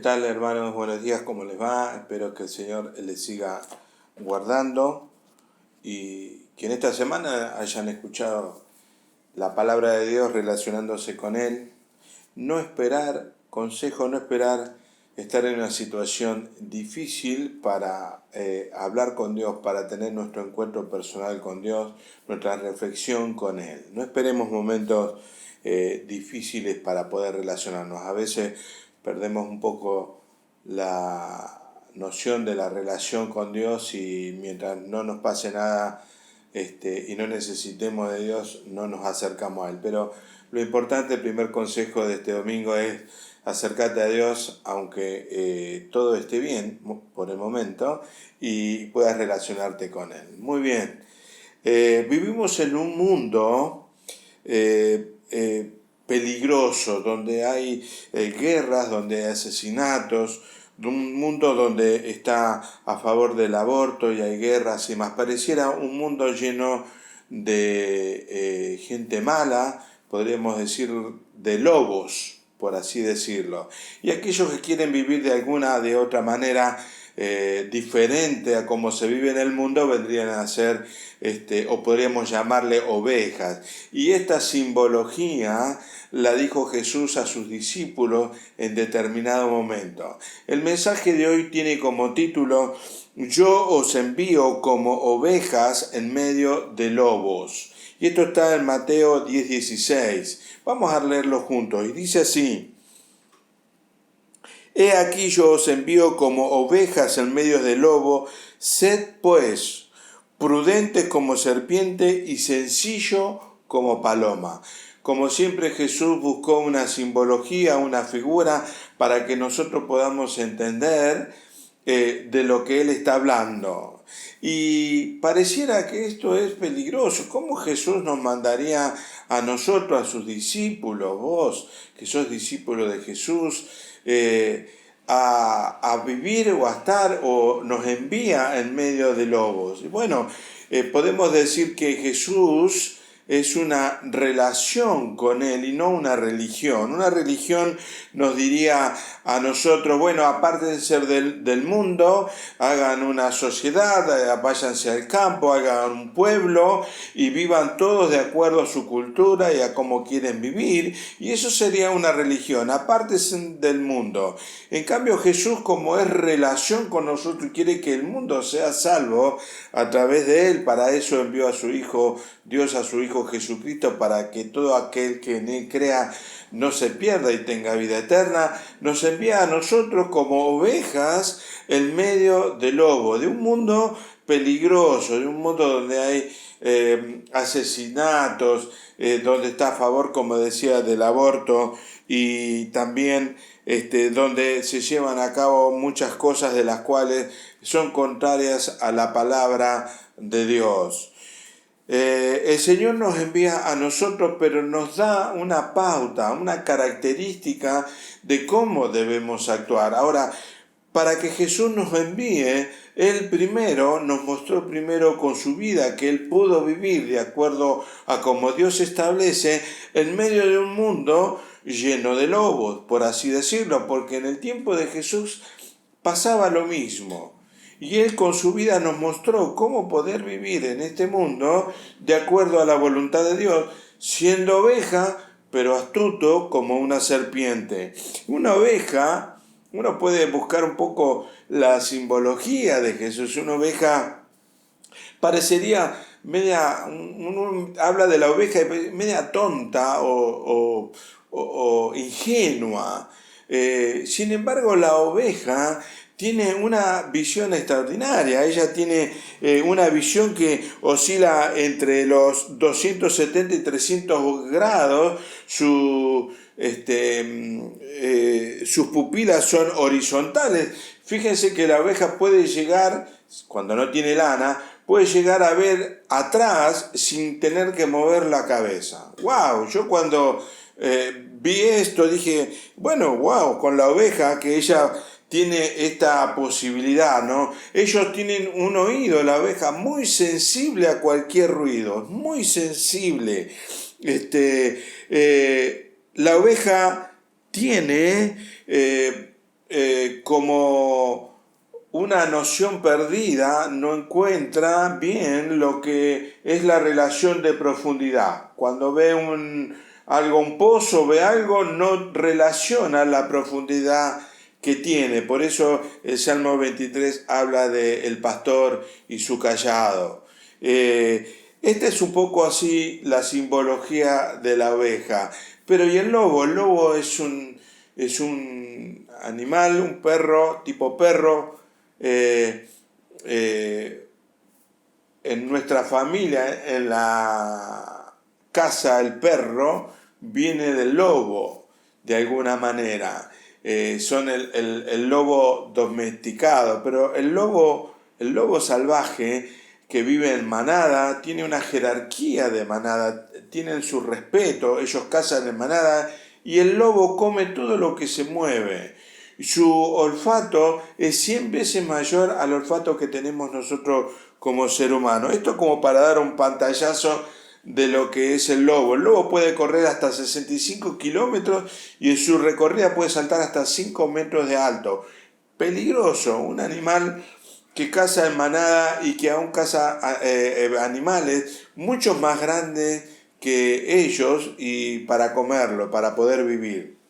tal, hermanos? Buenos días, ¿cómo les va? Espero que el Señor les siga guardando y que en esta semana hayan escuchado la palabra de Dios relacionándose con Él. No esperar, consejo, no esperar estar en una situación difícil para hablar con Dios, para tener nuestro encuentro personal con Dios, nuestra reflexión con Él. No esperemos momentos difíciles para poder relacionarnos. A veces perdemos un poco la noción de la relación con Dios y mientras no nos pase nada y no necesitemos de Dios, no nos acercamos a Él. Pero lo importante, el primer consejo de este domingo es acércate a Dios aunque todo esté bien por el momento y puedas relacionarte con Él. Muy bien. Vivimos en un mundo peligroso, donde hay guerras, donde hay asesinatos, de un mundo donde está a favor del aborto y hay guerras y más. Pareciera un mundo lleno de gente mala, podríamos decir de lobos, por así decirlo. Y aquellos que quieren vivir de otra manera diferente a cómo se vive en el mundo vendrían a ser, o podríamos llamarle ovejas. Y esta simbología la dijo Jesús a sus discípulos en determinado momento. El mensaje de hoy tiene como título: Yo os envío como ovejas en medio de lobos. Y esto está en Mateo 10:16. Vamos a leerlo juntos. Y dice así: He aquí yo os envío como ovejas en medio de lobo. Sed pues prudentes como serpiente y sencillo como paloma. Como siempre, Jesús buscó una simbología, una figura, para que nosotros podamos entender de lo que Él está hablando. Y pareciera que esto es peligroso. ¿Cómo Jesús nos mandaría a nosotros, a sus discípulos, vos que sos discípulo de Jesús, a vivir o a estar, o nos envía en medio de lobos? Y bueno, podemos decir que Jesús es una relación con Él y no una religión. Una religión nos diría a nosotros: bueno, apártense del mundo, hagan una sociedad, váyanse al campo, hagan un pueblo y vivan todos de acuerdo a su cultura y a cómo quieren vivir. Y eso sería una religión, apártense del mundo. En cambio, Jesús, como es relación con nosotros, quiere que el mundo sea salvo a través de Él. Para eso envió a su Hijo, Dios a su Hijo Jesucristo, para que todo aquel que en Él crea no se pierda y tenga vida eterna. Nos envía a nosotros como ovejas en medio de lobos, de un mundo peligroso, de un mundo donde hay asesinatos, donde está a favor, como decía, del aborto, y también donde se llevan a cabo muchas cosas de las cuales son contrarias a la palabra de Dios. El Señor nos envía a nosotros, pero nos da una pauta, una característica de cómo debemos actuar. Ahora, para que Jesús nos envíe, Él primero nos mostró con su vida que Él pudo vivir de acuerdo a como Dios establece en medio de un mundo lleno de lobos, por así decirlo, porque en el tiempo de Jesús pasaba lo mismo. Y Él con su vida nos mostró cómo poder vivir en este mundo de acuerdo a la voluntad de Dios, siendo oveja, pero astuto como una serpiente. Una oveja, uno puede buscar un poco la simbología de Jesús. Una oveja parecería media, uno habla de la oveja media tonta o ingenua. Sin embargo, la oveja tiene una visión extraordinaria. Ella tiene una visión que oscila entre los 270 y 300 grados. Sus pupilas son horizontales. Fíjense que la oveja puede llegar, cuando no tiene lana, puede llegar a ver atrás sin tener que mover la cabeza. ¡Wow! Yo cuando vi esto dije, bueno, wow, con la oveja, que ella tiene esta posibilidad, ¿no? Ellos tienen un oído, la oveja, muy sensible a cualquier ruido, muy sensible. La oveja tiene como una noción perdida, no encuentra bien lo que es la relación de profundidad. Cuando ve un pozo, ve algo, no relaciona la profundidad que tiene. Por eso el Salmo 23 habla de el pastor y su cayado. Esta es un poco así la simbología de la oveja. Pero ¿y el lobo? El lobo es un animal, un perro, tipo perro. eh, eh, en nuestra familia, en la casa, el perro viene del lobo, de alguna manera. Son el lobo domesticado, pero el lobo salvaje que vive en manada tiene una jerarquía de manada, tienen su respeto, ellos cazan en manada y el lobo come todo lo que se mueve. Su olfato es 100 veces mayor al olfato que tenemos nosotros como ser humano. Esto como para dar un pantallazo de lo que es el lobo. El lobo puede correr hasta 65 kilómetros y en su recorrida puede saltar hasta 5 metros de alto. Peligroso, un animal que caza en manada y que aún caza animales mucho más grandes que ellos y para comerlo, para poder vivir.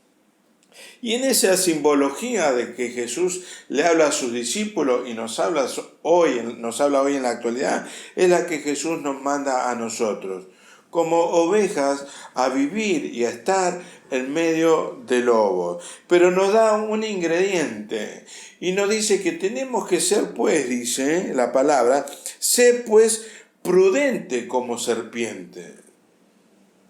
Y en esa simbología de que Jesús le habla a sus discípulos y nos habla hoy en la actualidad, es la que Jesús nos manda a nosotros, como ovejas, a vivir y a estar en medio de lobos. Pero nos da un ingrediente y nos dice que tenemos que ser, pues, dice la palabra, sé pues prudente como serpiente.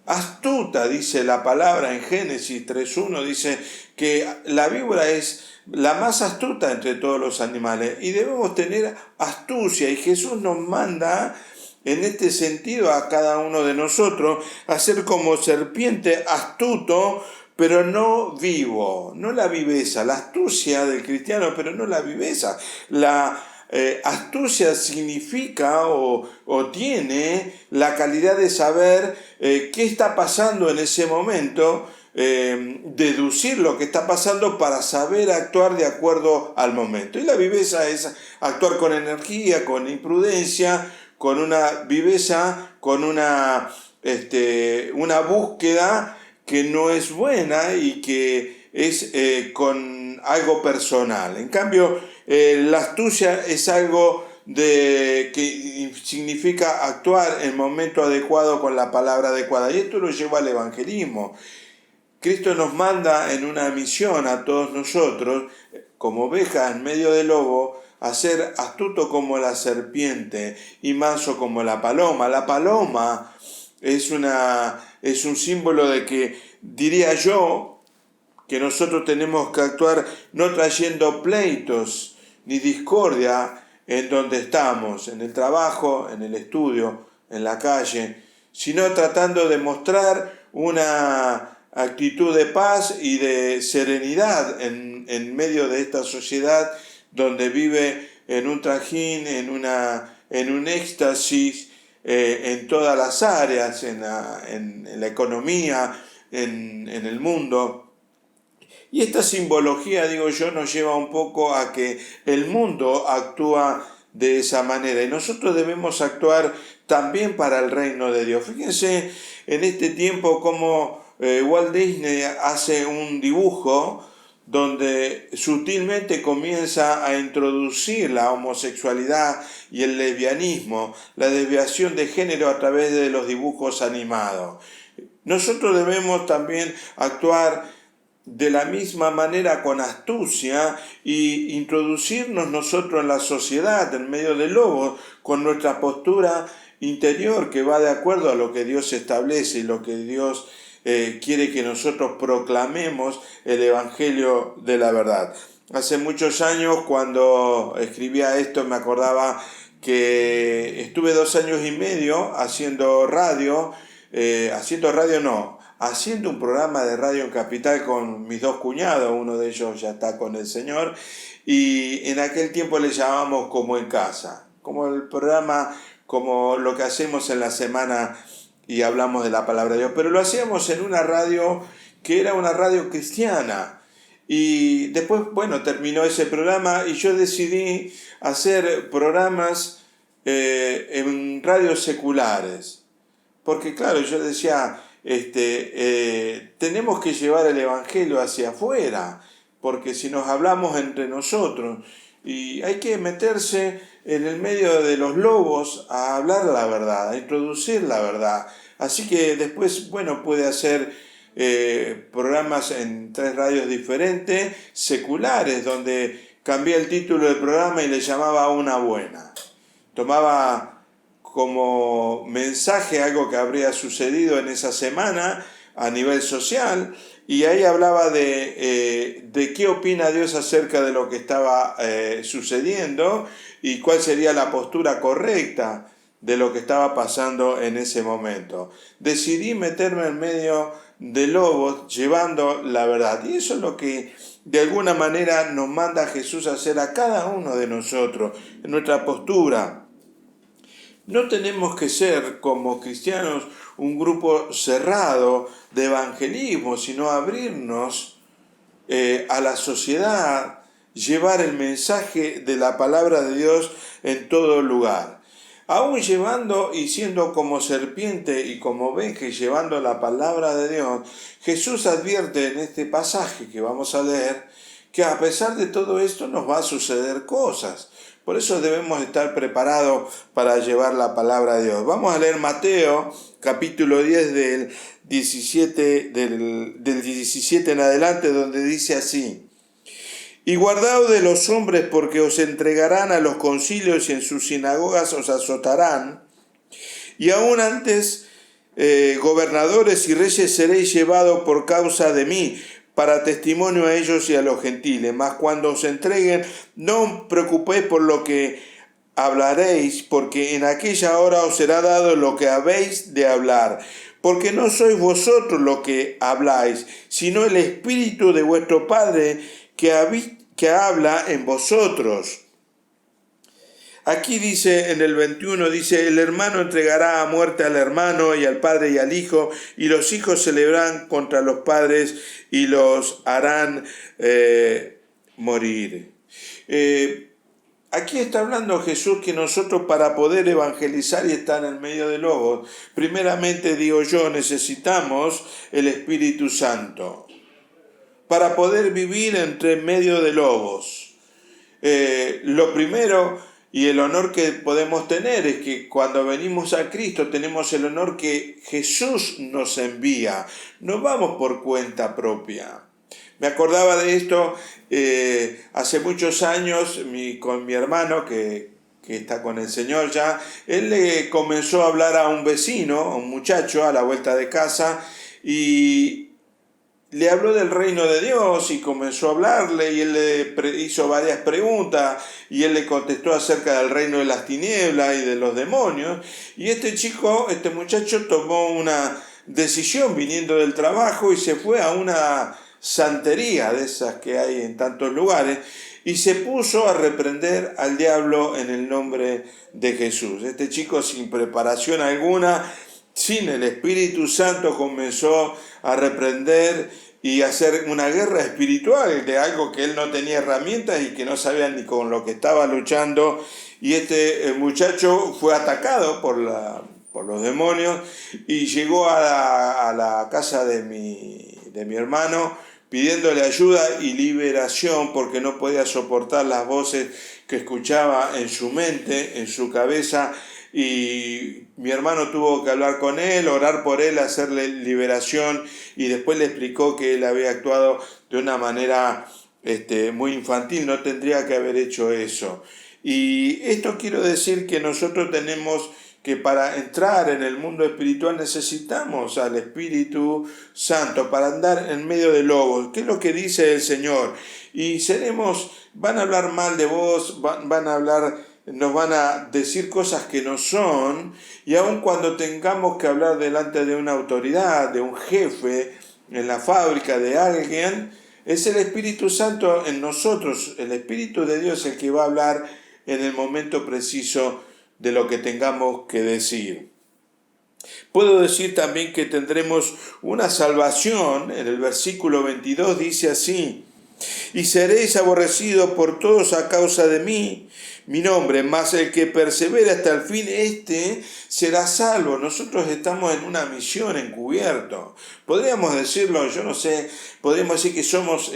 Astuta, dice la palabra en Génesis 3.1, dice que la víbora es la más astuta entre todos los animales y debemos tener astucia y Jesús nos manda en este sentido a cada uno de nosotros a ser como serpiente astuto, pero no vivo, no la viveza, la astucia del cristiano, pero no la viveza, la astucia significa o tiene la calidad de saber qué está pasando en ese momento, deducir lo que está pasando para saber actuar de acuerdo al momento. Y la viveza es actuar con energía, con imprudencia, con una viveza, con una búsqueda que no es buena y que es con algo personal. En cambio, la astucia es algo que significa actuar en el momento adecuado con la palabra adecuada. Y esto lo lleva al evangelismo. Cristo nos manda en una misión a todos nosotros, como ovejas en medio del lobo, a ser astuto como la serpiente y manso como la paloma. La paloma es un símbolo de que, diría yo, que nosotros tenemos que actuar no trayendo pleitos ni discordia en donde estamos, en el trabajo, en el estudio, en la calle, sino tratando de mostrar una actitud de paz y de serenidad en medio de esta sociedad donde vive en un trajín, en un éxtasis, en todas las áreas, en la economía, en el mundo. Y esta simbología, digo yo, nos lleva un poco a que el mundo actúa de esa manera y nosotros debemos actuar también para el reino de Dios. Fíjense en este tiempo cómo Walt Disney hace un dibujo donde sutilmente comienza a introducir la homosexualidad y el lesbianismo, la desviación de género a través de los dibujos animados. Nosotros debemos también actuar de la misma manera con astucia y introducirnos nosotros en la sociedad, en medio del lobo, con nuestra postura interior que va de acuerdo a lo que Dios establece y lo que Dios quiere que nosotros proclamemos el Evangelio de la verdad. Hace muchos años, cuando escribía esto, me acordaba que estuve 2 años y medio haciendo un programa de radio en Capital con mis 2 cuñados, uno de ellos ya está con el Señor, y en aquel tiempo le llamábamos Como en Casa, como el programa, como lo que hacemos en la semana y hablamos de la palabra de Dios, pero lo hacíamos en una radio que era una radio cristiana, Y después, bueno, terminó ese programa y yo decidí hacer programas en radios seculares. Porque claro, yo decía, tenemos que llevar el Evangelio hacia afuera, porque si nos hablamos entre nosotros, y hay que meterse en el medio de los lobos a hablar la verdad, a introducir la verdad. Así que después, bueno, puede hacer programas en 3 radios diferentes, seculares, donde cambié el título del programa y le llamaba Una Buena. Tomaba como mensaje algo que habría sucedido en esa semana a nivel social, y ahí hablaba de qué opina Dios acerca de lo que estaba sucediendo y cuál sería la postura correcta de lo que estaba pasando en ese momento. Decidí meterme en medio de lobos llevando la verdad, y eso es lo que de alguna manera nos manda Jesús a hacer a cada uno de nosotros en nuestra postura. No tenemos que ser como cristianos un grupo cerrado de evangelismo, sino abrirnos a la sociedad, llevar el mensaje de la palabra de Dios en todo lugar. Aún llevando y siendo como serpiente y como oveja y llevando la palabra de Dios, Jesús advierte en este pasaje que vamos a leer que a pesar de todo esto nos va a suceder cosas. Por eso debemos estar preparados para llevar la palabra de Dios. Vamos a leer Mateo capítulo 10 del 17 en adelante, donde dice así: y guardaos de los hombres, porque os entregarán a los concilios y en sus sinagogas os azotarán, y aún antes gobernadores y reyes seréis llevados por causa de mí, para testimonio a ellos y a los gentiles. Mas cuando os entreguen, no os preocupéis por lo que hablaréis, porque en aquella hora os será dado lo que habéis de hablar. Porque no sois vosotros lo que habláis, sino el Espíritu de vuestro Padre que habla en vosotros. Aquí dice en el 21, dice: el hermano entregará a muerte al hermano, y al padre y al hijo, y los hijos se levantarán contra los padres y los harán morir. Aquí está hablando Jesús que nosotros, para poder evangelizar y estar en medio de lobos, primeramente, digo yo, necesitamos el Espíritu Santo para poder vivir entre medio de lobos. Lo primero y el honor que podemos tener es que cuando venimos a Cristo tenemos el honor que Jesús nos envía. No vamos por cuenta propia. Me acordaba de esto hace muchos años con mi hermano que está con el Señor ya. Él le comenzó a hablar a un vecino, a un muchacho a la vuelta de casa, y le habló del reino de Dios y comenzó a hablarle, y él le hizo varias preguntas y él le contestó acerca del reino de las tinieblas y de los demonios. Y este muchacho tomó una decisión viniendo del trabajo y se fue a una santería de esas que hay en tantos lugares y se puso a reprender al diablo en el nombre de Jesús. Este chico, sin preparación alguna, sin el Espíritu Santo, comenzó a reprender y hacer una guerra espiritual de algo que él no tenía herramientas y que no sabía ni con lo que estaba luchando. Y este muchacho fue atacado por los demonios y llegó a la casa de mi hermano pidiéndole ayuda y liberación, porque no podía soportar las voces que escuchaba en su mente, en su cabeza. Y mi hermano tuvo que hablar con él, orar por él, hacerle liberación, y después le explicó que él había actuado de una manera muy infantil, no tendría que haber hecho eso. Y esto quiero decir que nosotros tenemos que, para entrar en el mundo espiritual, necesitamos al Espíritu Santo para andar en medio de lobos. ¿Qué es lo que dice el Señor? Y van a hablar mal de vos, nos van a decir cosas que no son, y aun cuando tengamos que hablar delante de una autoridad, de un jefe, en la fábrica de alguien, es el Espíritu Santo en nosotros, el Espíritu de Dios, el que va a hablar en el momento preciso de lo que tengamos que decir. Puedo decir también que tendremos una salvación. En el versículo 22 dice así: Y seréis aborrecidos por todos a causa de mí, mi nombre, mas el que persevere hasta el fin, este será salvo. Nosotros estamos en una misión encubierto. Podríamos decirlo, yo no sé, podríamos decir que somos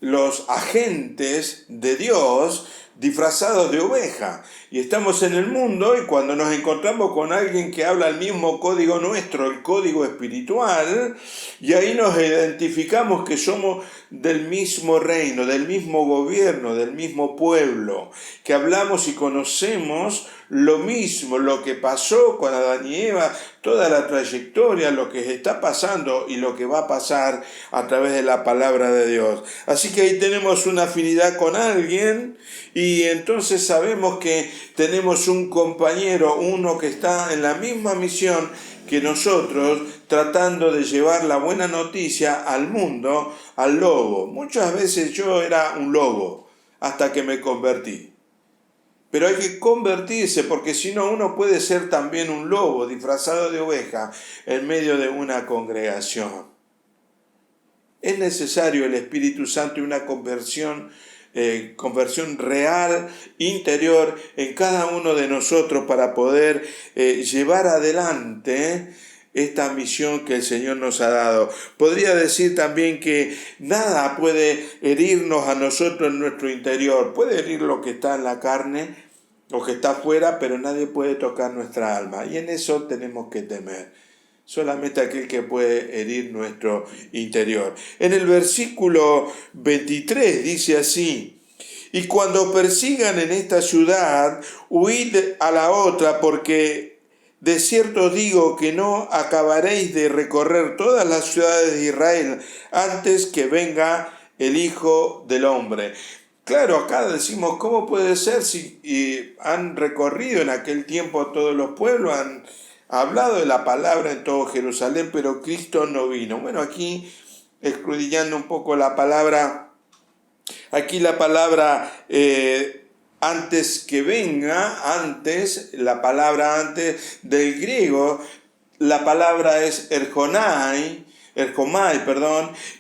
los agentes de Dios disfrazados de oveja. Y estamos en el mundo y cuando nos encontramos con alguien que habla el mismo código nuestro, el código espiritual, y ahí nos identificamos que somos del mismo reino, del mismo gobierno, del mismo pueblo, que hablamos y conocemos lo mismo, lo que pasó con Adán y Eva, toda la trayectoria, lo que está pasando y lo que va a pasar a través de la palabra de Dios. Así que ahí tenemos una afinidad con alguien y entonces sabemos que tenemos un compañero, uno que está en la misma misión que nosotros, tratando de llevar la buena noticia al mundo, al lobo. Muchas veces yo era un lobo hasta que me convertí. Pero hay que convertirse porque si no uno puede ser también un lobo disfrazado de oveja en medio de una congregación. Es necesario el Espíritu Santo y una conversión real, interior en cada uno de nosotros para poder llevar adelante esta misión que el Señor nos ha dado. Podría decir también que nada puede herirnos a nosotros en nuestro interior. Puede herir lo que está en la carne o que está afuera, pero nadie puede tocar nuestra alma. Y en eso tenemos que temer. Solamente aquel que puede herir nuestro interior. En el versículo 23 dice así: y cuando persigan en esta ciudad, huid a la otra, porque de cierto digo que no acabaréis de recorrer todas las ciudades de Israel antes que venga el Hijo del Hombre. Claro, acá decimos, ¿cómo puede ser si han recorrido en aquel tiempo todos los pueblos, han hablado de la palabra en todo Jerusalén, pero Cristo no vino? Bueno, aquí, escudriñando un poco la palabra, aquí la palabra antes que venga, antes, la palabra antes del griego, la palabra es erjomai,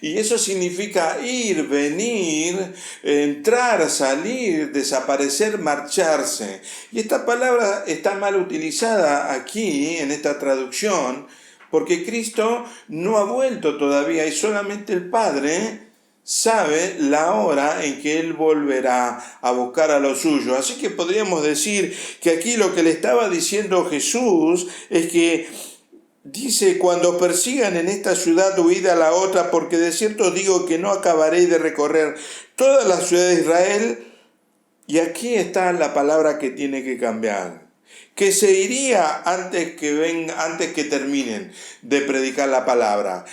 y eso significa ir, venir, entrar, salir, desaparecer, marcharse. Y esta palabra está mal utilizada aquí, en esta traducción, porque Cristo no ha vuelto todavía y solamente el Padre sabe la hora en que Él volverá a buscar a los suyos. Así que podríamos decir que aquí lo que le estaba diciendo Jesús es que dice, cuando persigan en esta ciudad, huid a la otra, porque de cierto digo que no acabaréis de recorrer todas las ciudades de Israel. Y aquí está la palabra que tiene que cambiar. Que se iría antes que terminen de predicar la palabra.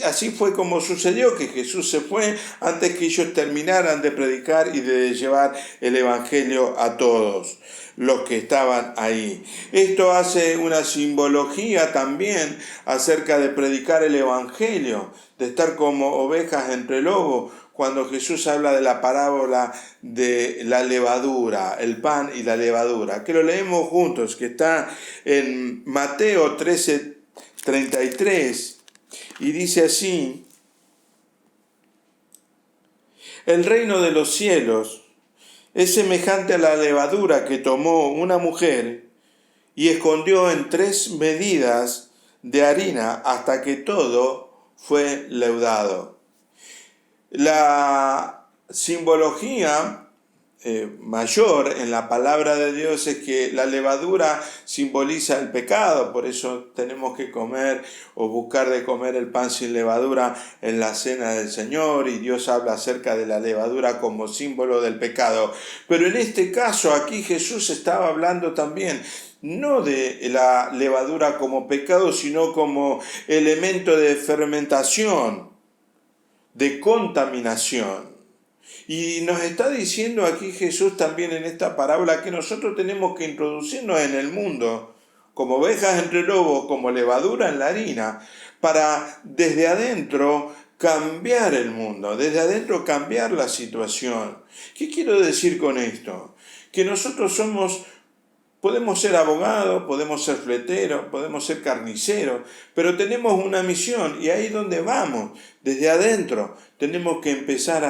Así fue como sucedió, que Jesús se fue antes que ellos terminaran de predicar y de llevar el evangelio a todos los que estaban ahí. Esto hace una simbología también acerca de predicar el evangelio, de estar como ovejas entre lobos, cuando Jesús habla de la parábola de la levadura, el pan y la levadura, que lo leemos juntos, que está en Mateo 13:33, y dice así: el reino de los cielos es semejante a la levadura que tomó una mujer y escondió en 3 medidas de harina hasta que todo fue leudado. La simbología mayor en la palabra de Dios es que la levadura simboliza el pecado, por eso tenemos que comer o buscar de comer el pan sin levadura en la cena del Señor, y Dios habla acerca de la levadura como símbolo del pecado. Pero en este caso aquí Jesús estaba hablando también no de la levadura como pecado, sino como elemento de fermentación, de contaminación. Y nos está diciendo aquí Jesús también en esta parábola que nosotros tenemos que introducirnos en el mundo como ovejas entre lobos, como levadura en la harina, para desde adentro cambiar el mundo, desde adentro cambiar la situación. ¿Qué quiero decir con esto? Que nosotros somos Podemos ser abogados, podemos ser fleteros, podemos ser carniceros, pero tenemos una misión y ahí es donde vamos, desde adentro. Tenemos que empezar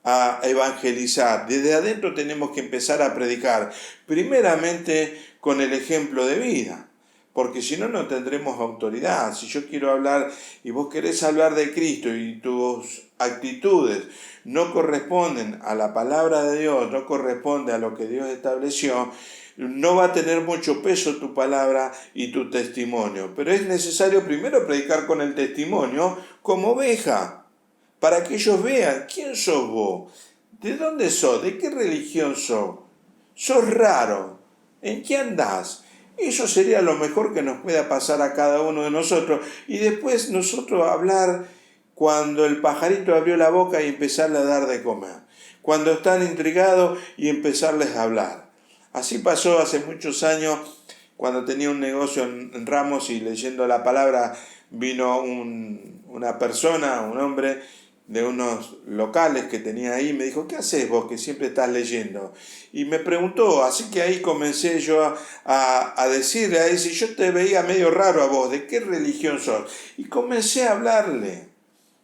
a evangelizar, desde adentro tenemos que empezar a predicar, primeramente con el ejemplo de vida, porque si no, no tendremos autoridad. Si yo quiero hablar y vos querés hablar de Cristo y tus actitudes no corresponden a la palabra de Dios, no corresponde a lo que Dios estableció, no va a tener mucho peso tu palabra y tu testimonio. Pero es necesario primero predicar con el testimonio como oveja, para que ellos vean quién sos vos, de dónde sos, de qué religión sos. Sos raro, ¿en qué andás? Eso sería lo mejor que nos pueda pasar a cada uno de nosotros. Y después nosotros hablar cuando el pajarito abrió la boca y empezarle a dar de comer. Cuando están intrigados y empezarles a hablar. Así pasó hace muchos años, cuando tenía un negocio en Ramos y leyendo la palabra, vino una persona, un hombre de unos locales que tenía ahí, me dijo, ¿qué haces vos que siempre estás leyendo? Y me preguntó, así que ahí comencé yo a decirle a él, si yo te veía medio raro a vos, ¿de qué religión sos? Y comencé a hablarle,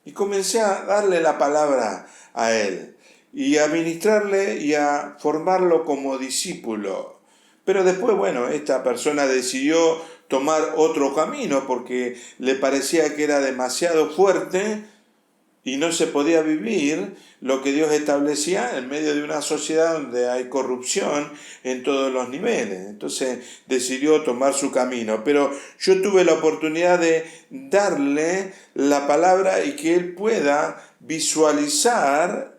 y comencé a darle la palabra a él, y a ministrarle y a formarlo como discípulo. Pero después, bueno, esta persona decidió tomar otro camino porque le parecía que era demasiado fuerte y no se podía vivir lo que Dios establecía en medio de una sociedad donde hay corrupción en todos los niveles. Entonces decidió tomar su camino. Pero yo tuve la oportunidad de darle la palabra y que él pueda visualizar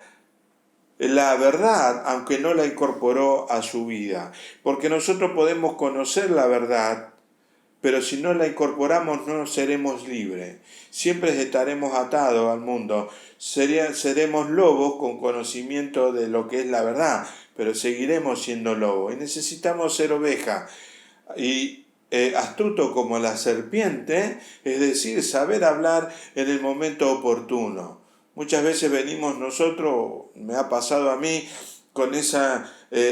la verdad, aunque no la incorporó a su vida. Porque nosotros podemos conocer la verdad, pero si no la incorporamos no seremos libres. Siempre estaremos atados al mundo. Seremos lobos con conocimiento de lo que es la verdad, pero seguiremos siendo lobos. Y necesitamos ser oveja. Y astuto como la serpiente, es decir, saber hablar en el momento oportuno. Muchas veces venimos nosotros, me ha pasado a mí, con esa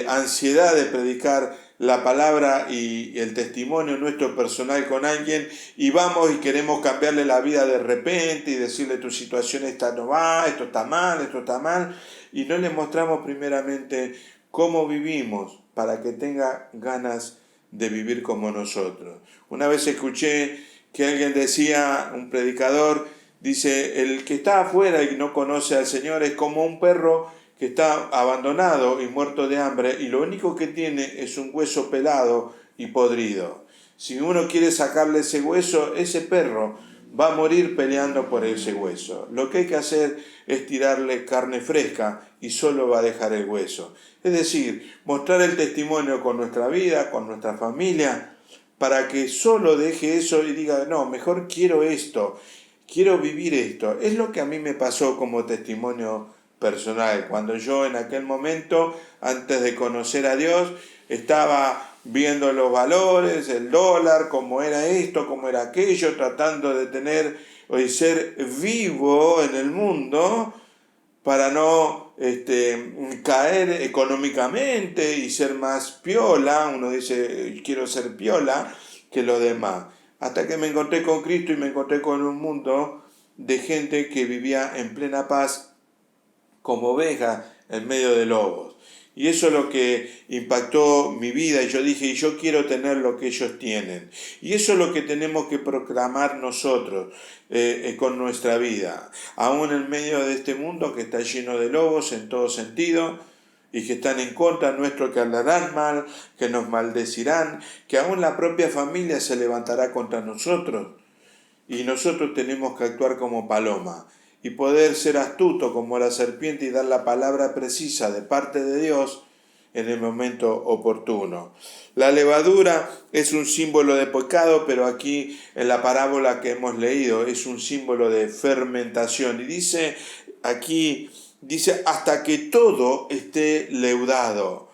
ansiedad de predicar la palabra y el testimonio nuestro personal con alguien y vamos y queremos cambiarle la vida de repente y decirle tu situación esta no va, esto está mal y no le mostramos primeramente cómo vivimos para que tenga ganas de vivir como nosotros. Una vez escuché que alguien decía, un predicador, dice, el que está afuera y no conoce al Señor es como un perro que está abandonado y muerto de hambre y lo único que tiene es un hueso pelado y podrido. Si uno quiere sacarle ese hueso, ese perro va a morir peleando por ese hueso. Lo que hay que hacer es tirarle carne fresca y solo va a dejar el hueso. Es decir, mostrar el testimonio con nuestra vida, con nuestra familia, para que solo deje eso y diga, no, mejor quiero esto, quiero vivir esto. Es lo que a mí me pasó como testimonio personal, cuando yo en aquel momento, antes de conocer a Dios, estaba viendo los valores, el dólar, cómo era esto, cómo era aquello, tratando de tener y ser vivo en el mundo para no caer económicamente y ser más piola. Uno dice, quiero ser piola que los demás. Hasta que me encontré con Cristo y me encontré con un mundo de gente que vivía en plena paz como oveja en medio de lobos. Y eso es lo que impactó mi vida y yo dije, yo quiero tener lo que ellos tienen. Y eso es lo que tenemos que proclamar nosotros con nuestra vida. Aún en medio de este mundo que está lleno de lobos en todo sentido y que están en contra nuestro, que hablarán mal, que nos maldecirán, que aún la propia familia se levantará contra nosotros. Y nosotros tenemos que actuar como paloma y poder ser astuto como la serpiente y dar la palabra precisa de parte de Dios en el momento oportuno. La levadura es un símbolo de pecado, pero aquí en la parábola que hemos leído es un símbolo de fermentación. Y dice aquí, hasta que todo esté leudado,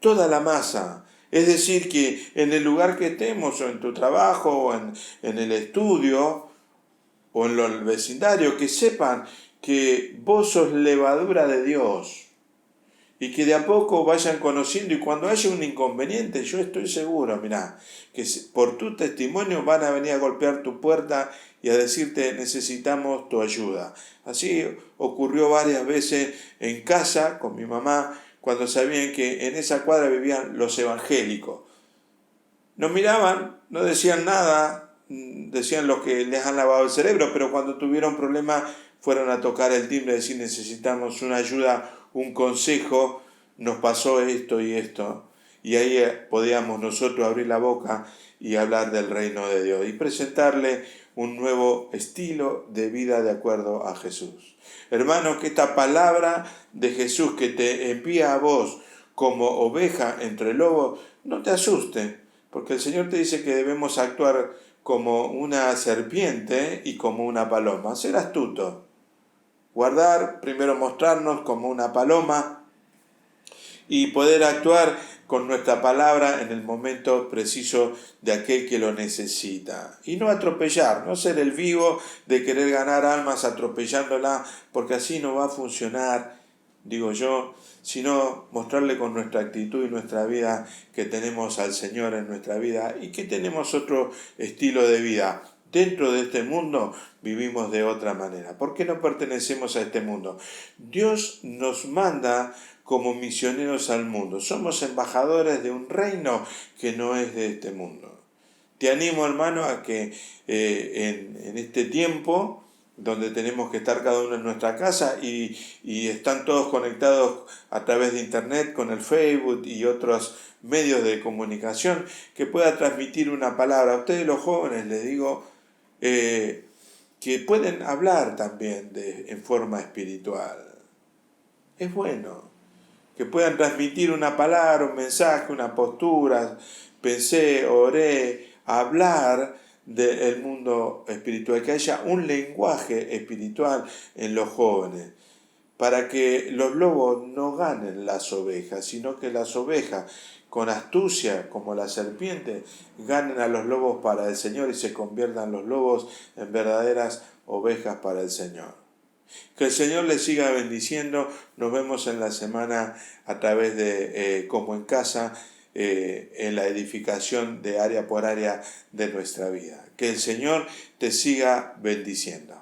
toda la masa. Es decir, que en el lugar que estemos, o en tu trabajo, o en el estudio, o en el vecindario, que sepan que vos sos levadura de Dios, y que de a poco vayan conociendo, y cuando haya un inconveniente, yo estoy seguro, mirá, que por tu testimonio van a venir a golpear tu puerta y a decirte necesitamos tu ayuda. Así ocurrió varias veces en casa con mi mamá, cuando sabían que en esa cuadra vivían los evangélicos. Nos miraban, no decían nada, decían los que les han lavado el cerebro, pero cuando tuvieron problemas fueron a tocar el timbre y decir necesitamos una ayuda, un consejo, nos pasó esto y esto. Y ahí podíamos nosotros abrir la boca y hablar del reino de Dios y presentarle un nuevo estilo de vida de acuerdo a Jesús. Hermanos, que esta palabra de Jesús que te envía a vos como oveja entre lobos no te asuste, porque el Señor te dice que debemos actuar como una serpiente y como una paloma. Ser astuto. Guardar, primero mostrarnos como una paloma y poder actuar con nuestra palabra en el momento preciso de aquel que lo necesita. Y no atropellar, no ser el vivo de querer ganar almas atropellándola, porque así no va a funcionar, digo yo, sino mostrarle con nuestra actitud y nuestra vida que tenemos al Señor en nuestra vida y que tenemos otro estilo de vida. Dentro de este mundo vivimos de otra manera. ¿Por qué no pertenecemos a este mundo? Dios nos manda como misioneros al mundo. Somos embajadores de un reino que no es de este mundo. Te animo, hermano, a que en este tiempo donde tenemos que estar cada uno en nuestra casa y están todos conectados a través de internet con el Facebook y otros medios de comunicación, que pueda transmitir una palabra. A ustedes los jóvenes les digo que pueden hablar también en forma espiritual. Es bueno que puedan transmitir una palabra, un mensaje, una postura, pensé, oré, hablar del mundo espiritual, que haya un lenguaje espiritual en los jóvenes, para que los lobos no ganen las ovejas, sino que las ovejas, con astucia, como la serpiente, ganen a los lobos para el Señor y se conviertan los lobos en verdaderas ovejas para el Señor. Que el Señor les siga bendiciendo. Nos vemos en la semana a través de Como en Casa, en la edificación de área por área de nuestra vida. Que el Señor te siga bendiciendo.